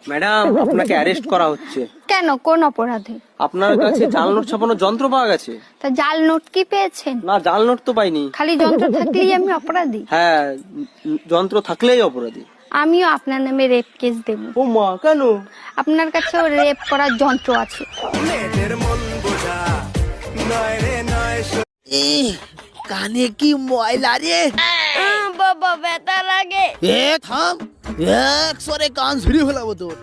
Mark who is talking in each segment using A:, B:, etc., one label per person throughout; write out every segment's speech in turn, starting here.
A: Madam, আপনাকে arrest করা হচ্ছে।
B: কেন, কোন অপরাধে?
A: আপনার কাছে জাল নোট ছাপানোর যন্ত্র পাওয়া গেছে।
B: তা জাল নোট কি পেয়েছেন?
A: না, জাল নোট তো পাইনি।
B: খালি যন্ত্র থাকলেই আমি অপরাধী?
A: হ্যাঁ, যন্ত্র থাকলেই অপরাধী।
B: আমিও আপনার নামে রেপ কেস দেব।
A: ও মা, কেন?
B: আপনার কাছেও রেপ করার যন্ত্র আছে।
C: কানে কি ময়লা রে?
B: বাবা ব্যথা লাগে।
C: এ থাম, একসরে কান ঝুড়ি ফেলাবো তোর।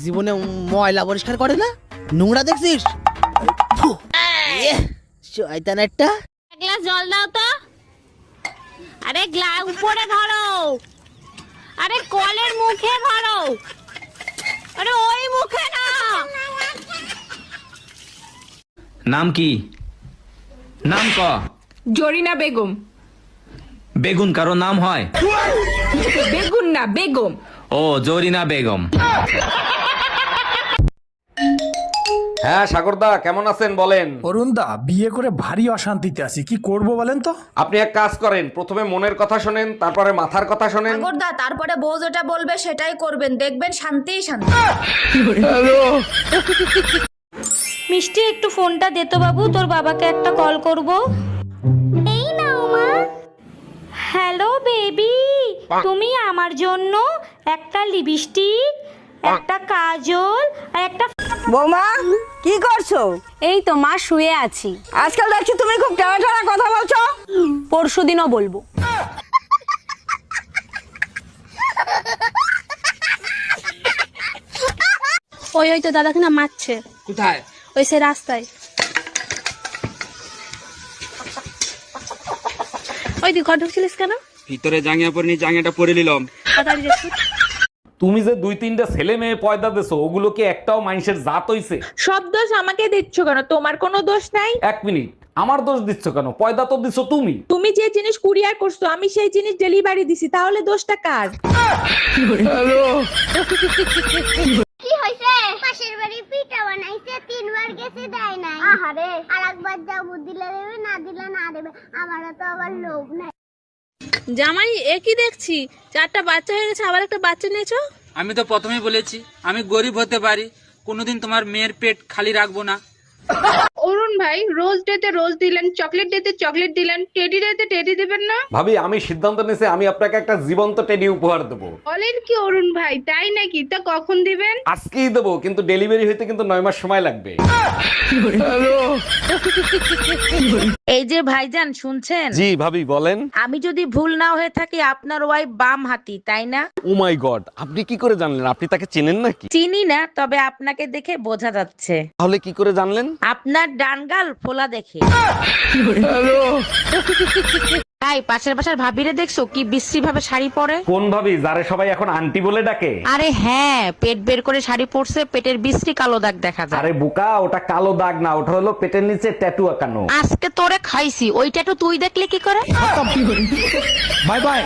C: জীবনে ময়লা পরিষ্কার করে না, নোংরা দেখছিস? ফু, শয়তান একটা।
D: এক গ্লাস জল দাও তো। আরে গ্লাস উপরে ধরো, আরে কলের মুখে ধরো, আরে ওই মুখে না।
E: নাম কি? নাম ক।
F: জরিনা বেগম।
E: বেগুন কারো নাম হয়?
F: বেগুন না, বেগম।
E: ও, জরিনা বেগম।
G: হ্যাঁ সাগরদা, কেমন আছেন বলেন?
H: অরুণদা, বিয়ে করে ভারী অশান্তিতে আছি, কি করব বলেন তো?
G: আপনি এক কাজ করেন, প্রথমে মনের কথা শোনেন, তারপরে মাথার কথা শোনেন।
I: ঠাকুরদা, তারপরে বউ যেটা বলবে সেটাই করবেন, দেখবেন শান্তিই শান্তি।
D: মিষ্টি, একটু ফোনটা দে তো বাবু, তোর বাবাকে একটা কল করব। এই নাও মা। হ্যালো বেবি, তুমি আমার জন্য একটা লিপস্টিক, একটা কাজল আর একটা।
I: বৌমা, কি করছো?
D: এই তো মা, শুয়ে আছি।
I: আজকাল দেখছি তুমি খুব টানা টানা কথা বলছো।
D: পরশুদিনও বলবো। ওই তো দাদাকে না মারছে।
F: কোথায়?
D: ওই সে রাস্তায়। ওই তুই ঘর ঢুকছিলিস কেন?
F: ভিতরে জাঙ্গিয়া পরে নি, জাঙ্গিয়াটা পরে নিলাম।
D: তাড়াতাড়ি রেখে।
G: তুমি যে 2-3টা ছেলে মেয়ে পয়দা দেছো, ওগুলো কি একটাও মানুষের জাত হইছে?
F: সব দোষ আমাকে দিচ্ছ কেন? তোমার কোনো দোষ নাই।
G: এক মিনিট, আমার দোষ দিচ্ছ কেন? পয়দা তো দিছো তুমি।
F: তুমি যে জিনিস কুরিয়ার করছো, আমি সেই জিনিস ডেলিভারি দিছি, তাহলে দোষটা কার?
J: কি হইছে? পাশের বাড়ি পিঠা বানাইছে, 3 বার গেছে দেয় নাই। আহারে, আরেকবার যাবো, দিলে দেবে, না দিলে না দেবে। আমারও তো আবার লোভ নাই।
D: জামাই, একই দেখছি, 4টা বাচ্চা হয়ে গেছে, আবার একটা বাচ্চা নিয়েছো।
K: আমি তো প্রথমেই বলেছি আমি গরিব হতে পারি, কোনোদিন তোমার মেয়ের পেট খালি রাখবো না।
F: অরুণ ভাই, রোজ ডেতে রোজ দিলেন, চকলেট ডেতে চকলেট দিলেন, টেডি ডেতে টেডি দিবেন না?
G: ভাবি, আমি সিদ্ধান্ত নিয়েছি, আমি আপনাকে একটা জীবন্ত টেডি উপহার দেবো।
F: বলেন কি অরুণ ভাই, তাই নাকি? তা কখন দিবেন?
G: আজকেই দেবো, কিন্তু ডেলিভারি হইতে কিন্তু 9 মাস সময় লাগবে।
I: এই যে ভাইজান, শুনছেন?
G: জি ভাবি, বলেন।
I: আমি যদি ভুল না হয়ে থাকি, আপনার ওয়াইফ বাম হাতি, তাই না?
G: ও মাই গড, আপনি কি করে জানলেন? আপনি তাকে চেনেন নাকি?
I: চিনি না, তবে আপনাকে দেখে বোঝা যাচ্ছে।
G: তাহলে কি করে জানলেন?
I: আপনার ডান গাল ফোলা দেখে। তাই পাশের বাসার ভাবিরে দেখছো কি বিশ্রী ভাবে শাড়ি পরে?
G: কোন ভাবি, যারে সবাই এখন আন্টি বলে ডাকে?
I: আরে হ্যাঁ, পেট বের করে শাড়ি পরছে, পেটের বিশ্রী কালো দাগ দেখা যায়।
G: আরে বোকা, ওটা কালো দাগ না, ওটা হলো পেটের নিচে ট্যাটু আঁকানো।
I: আজকে তোরে খাইছি, ওইটা তো তুই দেখলে কি করে?
H: Bye bye.